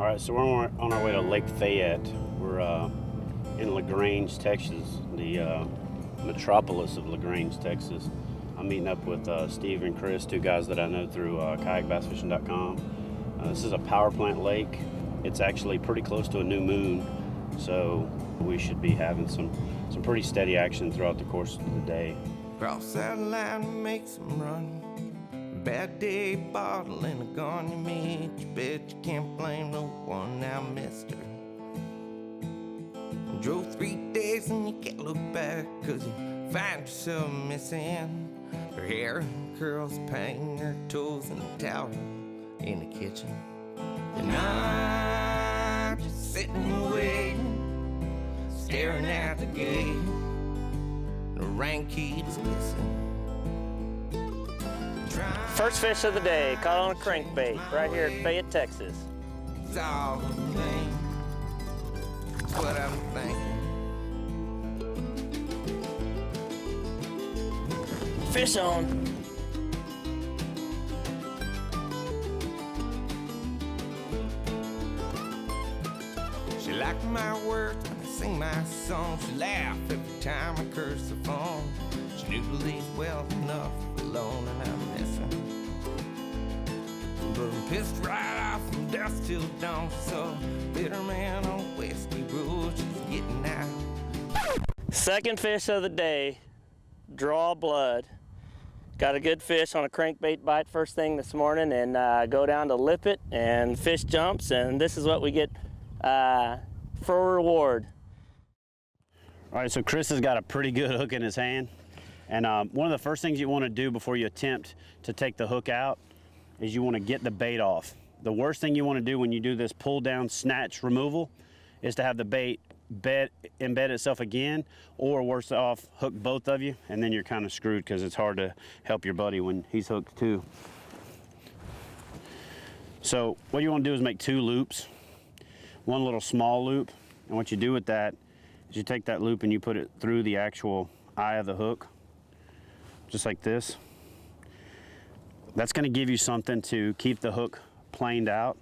All right, so we're on our way to Lake Fayette. We're in Grange, Texas, the metropolis of Grange, Texas. I'm meeting up with Steve and Chris, two guys that I know through kayakbassfishing.com. This is a power plant lake. It's actually pretty close to a new moon, so we should be having some pretty steady action throughout the course of the day. Cross that line, make some run. Bad day, bottle and a gun you meet. You bet you can't blame no one now, mister. Drove 3 days and you can't look back, cause you find yourself missing her hair and curls, painting her toes and a towel in the kitchen. And I'm just sitting waiting, staring at the gate. The rain keeps missing. First fish of the day, caught on a crankbait right here at Fayette, Texas. It's all the thing. That's what I'm thinking. Fish on. She liked my words when I sing my song. She laughed every time I curse the phone. She knew to leave well enough alone, and I miss her. But I'm pissed right off from dusk till dawn. So bitter man on Whiskey Road, she's getting out. Second fish of the day, draw blood. Got a good fish on a crankbait bite first thing this morning, and go down to lip it, and fish jumps, and this is what we get for a reward. All right, so Chris has got a pretty good hook in his hand. And one of the first things you want to do before you attempt to take the hook out is you want to get the bait off. The worst thing you want to do when you do this pull down snatch removal is to have the bait embed itself again, or worse off, hook both of you, and then you're kind of screwed because it's hard to help your buddy when he's hooked too. So what you want to do is make 2 loops, one little small loop, and what you do with that is you take that loop and you put it through the actual eye of the hook, just like this. That's going to give you something to keep the hook planed out.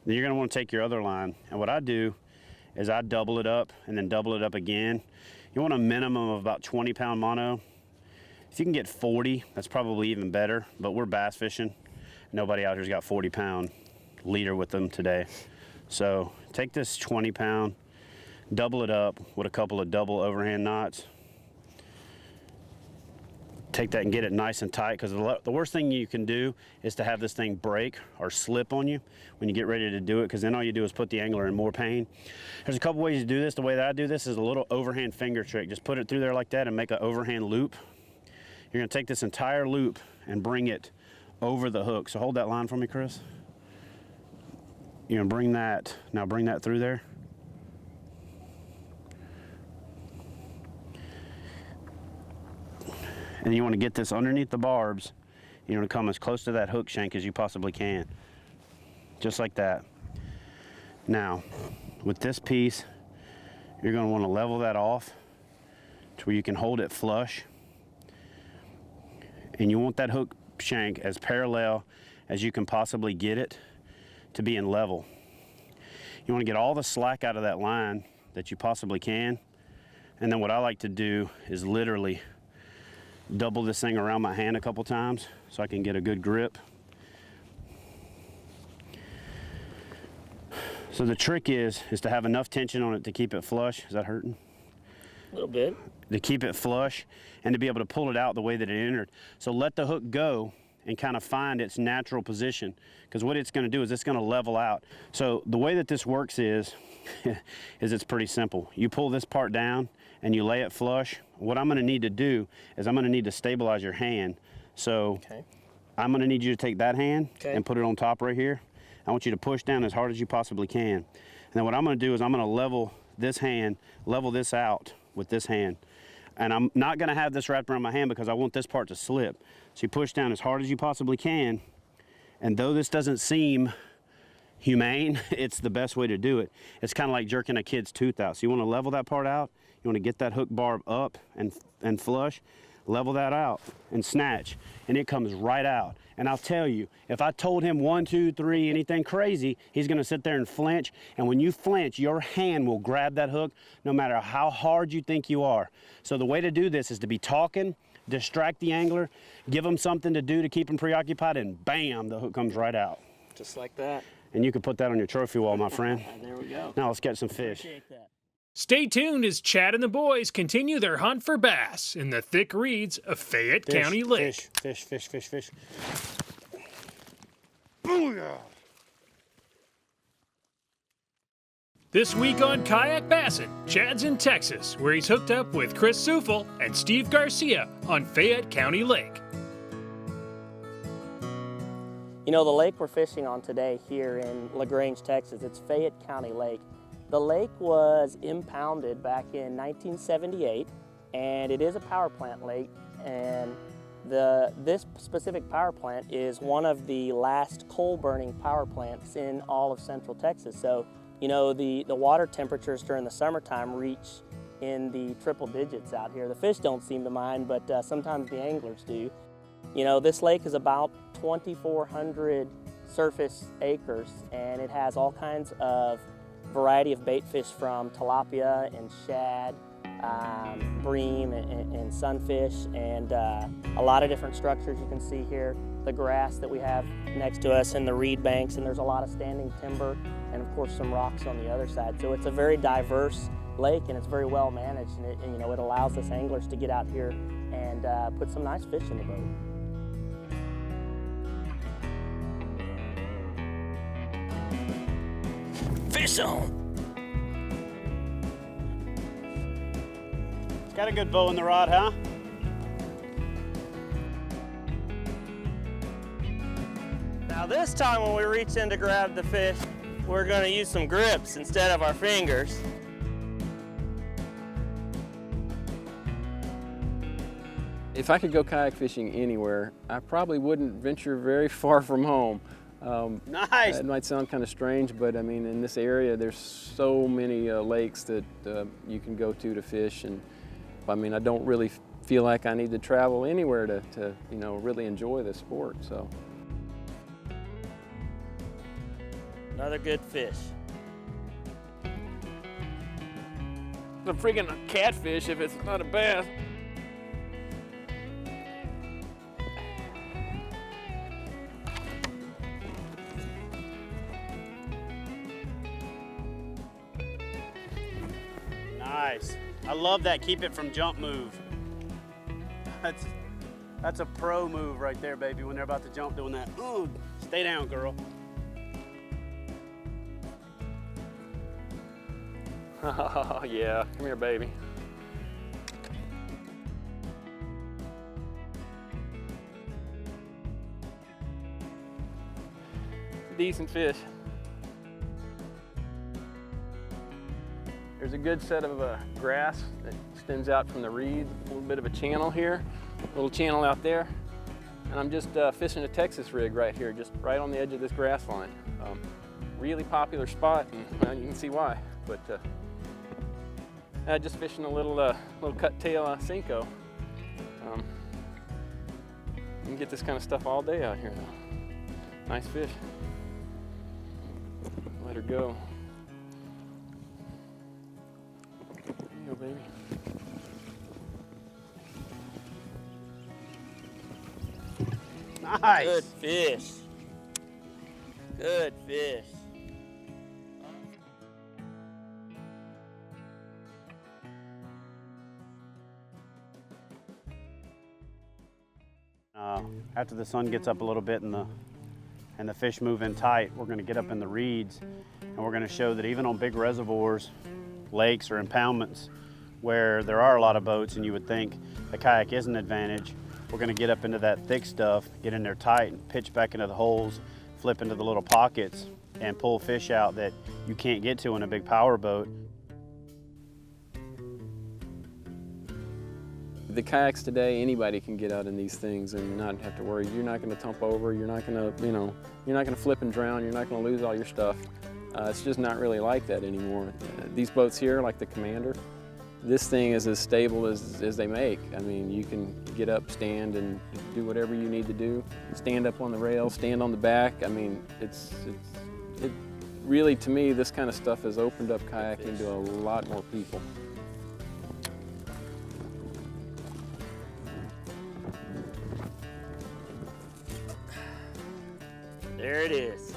Then you're going to want to take your other line, and what I do is I double it up and then double it up again. You want a minimum of about 20-pound mono. If you can get 40, that's probably even better, but we're bass fishing. Nobody out here's got 40-pound leader with them today. So take this 20-pound, double it up with a couple of double overhand knots. Take that and get it nice and tight, because the worst thing you can do is to have this thing break or slip on you when you get ready to do it, because then all you do is put the angler in more pain. There's a couple ways to do this. The way that I do this is a little overhand finger trick. Just put it through there like that and make an overhand loop. You're going to take this entire loop and bring it over the hook. So hold that line for me, Chris. You're going to bring that, now bring that through there. And you want to get this underneath the barbs. You want to come as close to that hook shank as you possibly can. Just like that. Now, with this piece, you're going to want to level that off to where you can hold it flush. And you want that hook shank as parallel as you can possibly get it to be in level. You want to get all the slack out of that line that you possibly can. And then what I like to do is literally double this thing around my hand a couple times so I can get a good grip. So the trick is to have enough tension on it to keep it flush. Is that hurting? A little bit. To keep it flush and to be able to pull it out the way that it entered. So let the hook go and kind of find its natural position, because what it's going to do is it's going to level out. So the way that this works is it's pretty simple. You pull this part down and you lay it flush. What I'm going to need to do is I'm going to need to stabilize your hand. So I'm going to need you to take that hand and put it on top right here. I want you to push down as hard as you possibly can. And then what I'm going to do is I'm going to level this hand, level this out with this hand. And I'm not going to have this wrapped around my hand because I want this part to slip. So you push down as hard as you possibly can. And though this doesn't seem humane, it's the best way to do it. It's kind of like jerking a kid's tooth out. So you want to level that part out. You want to get that hook barb up and flush. level that out and snatch, and it comes right out. And I'll tell you, if I told him 1, 2, 3, anything crazy, he's gonna sit there and flinch. And when you flinch, your hand will grab that hook no matter how hard you think you are. So the way to do this is to be talking, distract the angler, give them something to do to keep them preoccupied, and bam, the hook comes right out. Just like that. And you can put that on your trophy wall, my friend. There we go. Now let's catch some fish. Appreciate that. Stay tuned as Chad and the boys continue their hunt for bass in the thick reeds of Fayette County Lake. Fish. Booyah! This week on Kayak Bassin, Chad's in Texas, where he's hooked up with Chris Sufel and Steve Garcia on Fayette County Lake. You know, the lake we're fishing on today here in Grange, Texas, it's Fayette County Lake. The lake was impounded back in 1978, and it is a power plant lake, and this specific power plant is one of the last coal-burning power plants in all of central Texas. So, you know, the water temperatures during the summertime reach in the triple digits out here. The fish don't seem to mind, but sometimes the anglers do. You know, this lake is about 2,400 surface acres, and it has all kinds of variety of bait fish from tilapia and shad, bream and sunfish, and a lot of different structures you can see here. The grass that we have next to us and the reed banks, and there's a lot of standing timber and of course some rocks on the other side. So it's a very diverse lake, and it's very well managed, and it allows us anglers to get out here and put some nice fish in the boat. Fish on! It's got a good bow in the rod, huh? Now this time when we reach in to grab the fish, we're going to use some grips instead of our fingers. If I could go kayak fishing anywhere, I probably wouldn't venture very far from home. Nice. It might sound kind of strange, but I mean, in this area, there's so many lakes that you can go to fish, and I mean, I don't really feel like I need to travel anywhere to you know, really enjoy the sport. So. Another good fish. It's a freaking catfish if it's not a bass. Nice. I love that keep it from jump move. That's a pro move right there, baby, when they're about to jump doing that. Ooh, stay down, girl. Oh yeah, come here, baby. Decent fish. There's a good set of grass that extends out from the reeds, a little bit of a channel here, a little channel out there. And I'm just fishing a Texas rig right here, just right on the edge of this grass line. Really popular spot, and well, you can see why. But just fishing a little cut tail Cinco. You can get this kind of stuff all day out here though. Nice fish. Let her go. There you go, baby. Nice. Good fish. Good fish. After the sun gets up a little bit and the fish move in tight, we're going to get up in the reeds, and we're going to show that even on big reservoirs, lakes, or impoundments where there are a lot of boats and you would think the kayak is an advantage, we're going to get up into that thick stuff, get in there tight, and pitch back into the holes, flip into the little pockets, and pull fish out that you can't get to in a big power boat. The kayaks today, anybody can get out in these things and not have to worry. You're not going to tump over. You're not going to, you're not going to flip and drown. You're not going to lose all your stuff. It's just not really like that anymore. These boats here, like the Commander, this thing is as stable as they make. I mean, you can get up, stand, and do whatever you need to do. Stand up on the rail, stand on the back. I mean, it really, to me, this kind of stuff has opened up kayaking to a lot more people. There it is.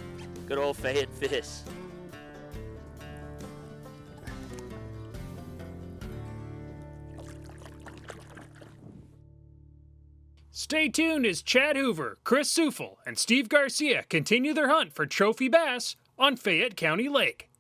Good old Fayette fish. Stay tuned as Chad Hoover, Chris Sufel, and Steve Garcia continue their hunt for trophy bass on Fayette County Lake.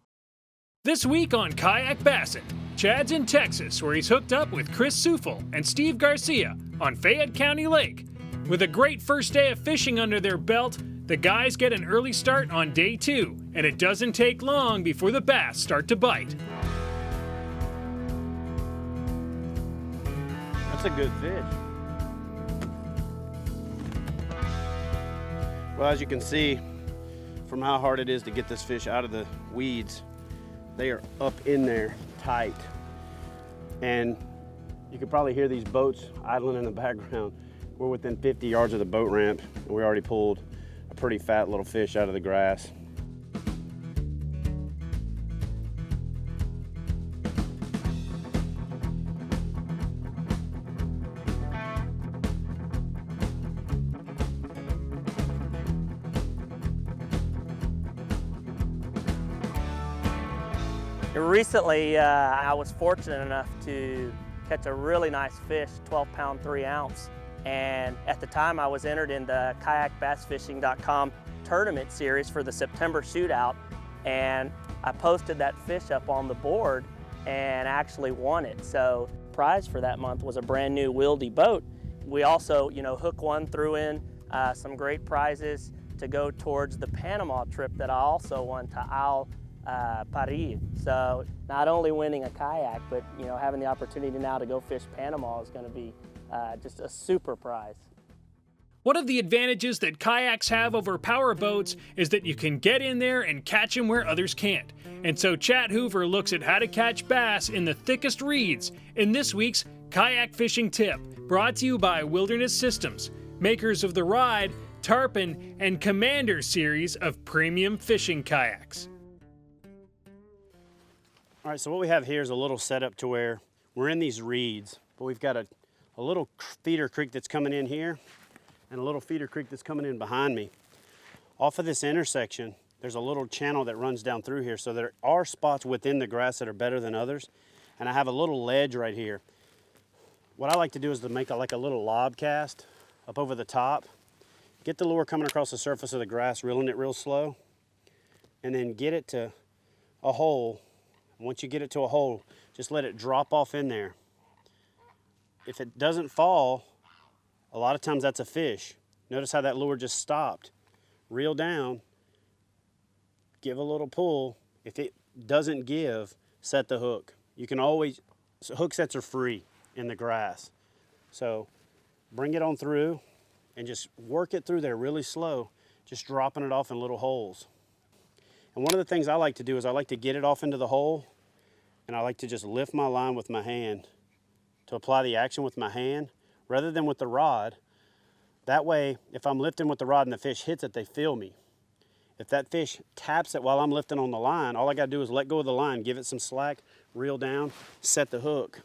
This week on Kayak Bassin, Chad's in Texas where he's hooked up with Chris Sufel and Steve Garcia on Fayette County Lake. With a great first day of fishing under their belt, the guys get an early start on day 2, and it doesn't take long before the bass start to bite. That's a good fish. Well, as you can see from how hard it is to get this fish out of the weeds, they are up in there tight. And you can probably hear these boats idling in the background. We're within 50 yards of the boat ramp, and we already pulled a pretty fat little fish out of the grass. Recently, I was fortunate enough to catch a really nice fish, 12-pound, 3-ounce. And at the time, I was entered in the KayakBassFishing.com tournament series for the September shootout. And I posted that fish up on the board and actually won it. So the prize for that month was a brand new Wildy boat. We also, Hook One threw in some great prizes to go towards the Panama trip that I also won to Paris. So not only winning a kayak, but having the opportunity now to go fish Panama is going to be just a super prize. One of the advantages that kayaks have over power boats is that you can get in there and catch them where others can't. And so Chad Hoover looks at how to catch bass in the thickest reeds in this week's Kayak Fishing Tip, brought to you by Wilderness Systems, makers of the Ride, Tarpon, and Commander series of premium fishing kayaks. All right, so what we have here is a little setup to where we're in these reeds, but we've got a little feeder creek that's coming in here and a little feeder creek that's coming in behind me. Off of this intersection, there's a little channel that runs down through here, so there are spots within the grass that are better than others, and I have a little ledge right here. What I like to do is to make like a little lob cast up over the top, get the lure coming across the surface of the grass, reeling it real slow, and then get it to a hole. Once you get it to a hole, just let it drop off in there. If it doesn't fall, a lot of times that's a fish. Notice how that lure just stopped. Reel down, give a little pull. If it doesn't give, set the hook. You can always, hook sets are free in the grass. So bring it on through and just work it through there really slow, just dropping it off in little holes. And one of the things I like to do is I like to get it off into the hole, and I like to just lift my line with my hand to apply the action with my hand rather than with the rod. That way, if I'm lifting with the rod and the fish hits it, they feel me. If that fish taps it while I'm lifting on the line, all I gotta do is let go of the line, give it some slack, reel down, set the hook,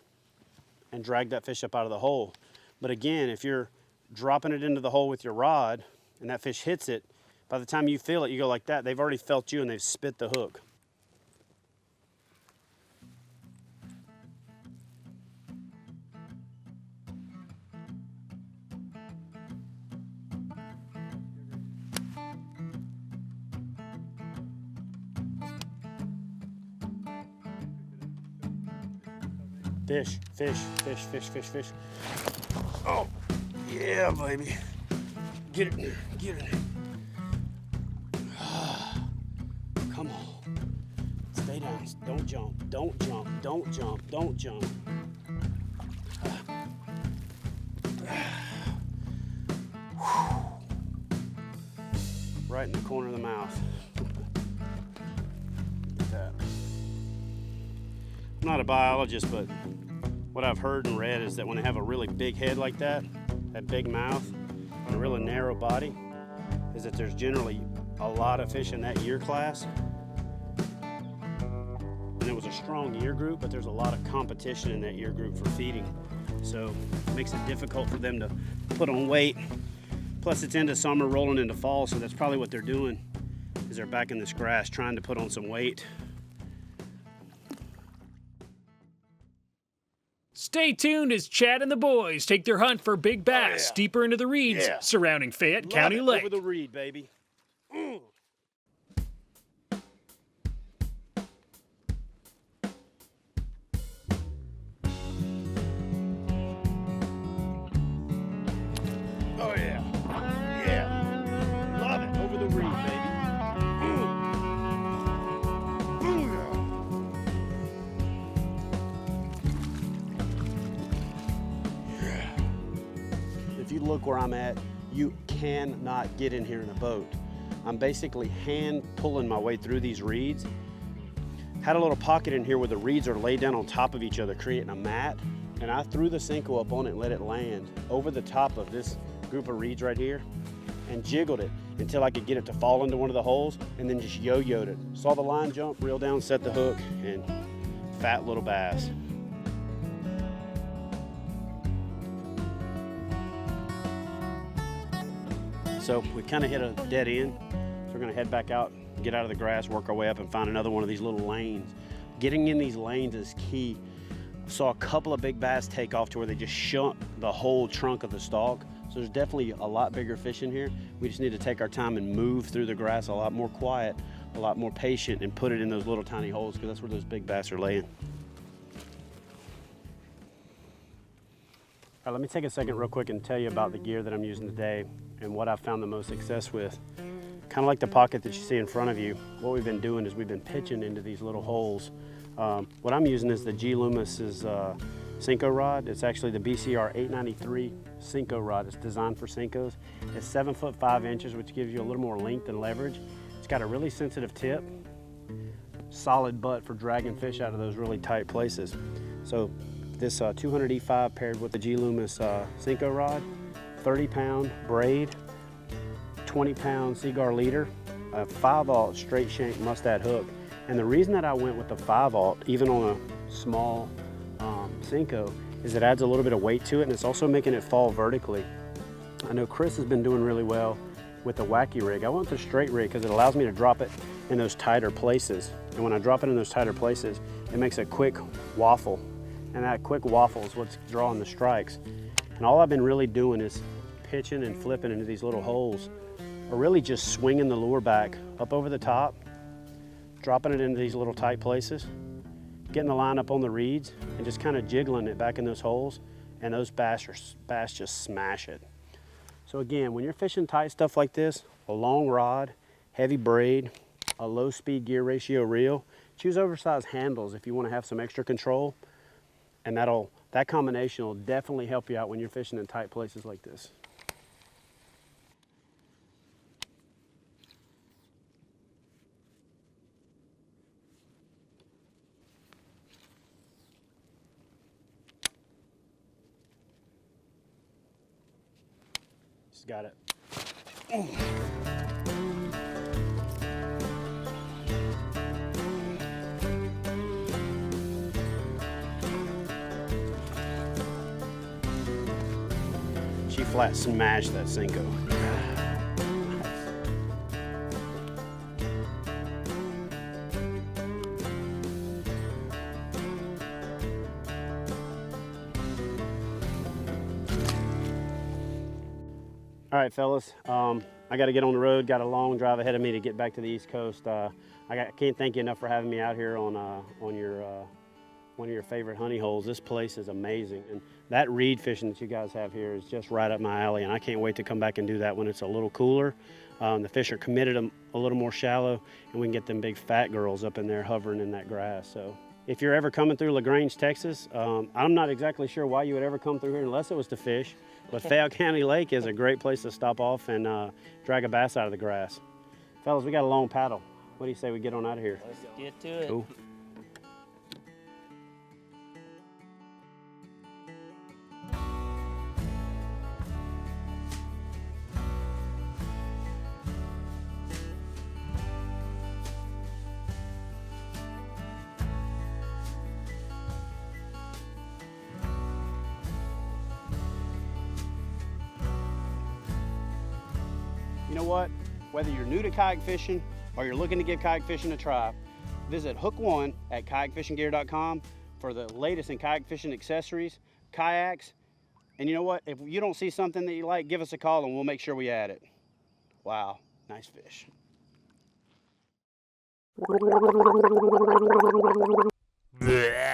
and drag that fish up out of the hole. But again, if you're dropping it into the hole with your rod and that fish hits it, by the time you feel it, you go like that, they've already felt you and they've spit the hook. Fish, fish, fish, fish, fish, fish. Oh, yeah, baby. Get it in there, get it in there. Come on. Stay down, don't jump, don't jump, don't jump, don't jump. Right in the corner of the mouth. Look at that. I'm not a biologist, but what I've heard and read is that when they have a really big head like that big mouth, and a really narrow body, is that there's generally a lot of fish in that year class. And it was a strong year group, but there's a lot of competition in that year group for feeding. So it makes it difficult for them to put on weight. Plus it's into summer, rolling into fall, so that's probably what they're doing, is they're back in this grass trying to put on some weight. Stay tuned as Chad and the boys take their hunt for big bass deeper into the reeds surrounding Fayette County Lake. Over the reed, baby. Oh yeah, yeah, love it, over the reed, baby. If you look where I'm at, you cannot get in here in a boat. I'm basically hand pulling my way through these reeds. Had a little pocket in here where the reeds are laid down on top of each other, creating a mat. And I threw the Senko up on it and let it land over the top of this group of reeds right here and jiggled it until I could get it to fall into one of the holes, and then just yo-yoed it. Saw the line jump, reel down, set the hook, and fat little bass. So we kind of hit a dead end. So we're gonna head back out, get out of the grass, work our way up and find another one of these little lanes. Getting in these lanes is key. Saw a couple of big bass take off to where they just shut the whole trunk of the stalk. So there's definitely a lot bigger fish in here. We just need to take our time and move through the grass a lot more quiet, a lot more patient, and put it in those little tiny holes, because that's where those big bass are laying. All right, let me take a second real quick and tell you about the gear that I'm using today and what I've found the most success with. Kind of like the pocket that you see in front of you, what we've been doing is we've been pitching into these little holes. What I'm using is the G. Loomis's Senko rod. It's actually the BCR 893 Senko rod. It's designed for Senkos. It's 7 foot 5 inches, which gives you a little more length and leverage. It's got a really sensitive tip, solid butt for dragging fish out of those really tight places. So this 200 E5 paired with the G. Loomis Senko rod, 30-pound braid, 20-pound Seaguar leader, a 5/0 straight shank mustad hook. And the reason that I went with the 5/0, even on a small Senko, is it adds a little bit of weight to it, and it's also making it fall vertically. I know Chris has been doing really well with the wacky rig. I went with the straight rig because it allows me to drop it in those tighter places. And when I drop it in those tighter places, it makes a quick waffle. And that quick waffle is what's drawing the strikes. And all I've been really doing is pitching and flipping into these little holes, or really just swinging the lure back up over the top, dropping it into these little tight places, getting the line up on the reeds, and just kind of jiggling it back in those holes, and those bass just smash it. So again, when you're fishing tight stuff like this, a long rod, heavy braid, a low speed gear ratio reel, choose oversized handles if you want to have some extra control, and that combination will definitely help you out when you're fishing in tight places like this. Just got it. She flat smashed that Senko. All right, fellas, I got to get on the road. Got a long drive ahead of me to get back to the East Coast. I can't thank you enough for having me out here on your one of your favorite honey holes. This place is amazing, and that reed fishing that you guys have here is just right up my alley, and I can't wait to come back and do that when it's a little cooler. The fish are committed a little more shallow, and we can get them big fat girls up in there hovering in that grass. So if you're ever coming through Grange, Texas, I'm not exactly sure why you would ever come through here unless it was to fish. But Fayette County Lake is a great place to stop off and drag a bass out of the grass. Fellas, we got a long paddle. What do you say we get on out of here? Let's get to it. Cool. You know what? Whether you're new to kayak fishing or you're looking to give kayak fishing a try, visit Hook One at kayakfishinggear.com for the latest in kayak fishing accessories, kayaks, and you know what? If you don't see something that you like, give us a call and we'll make sure we add it. Wow, nice fish. Bleh.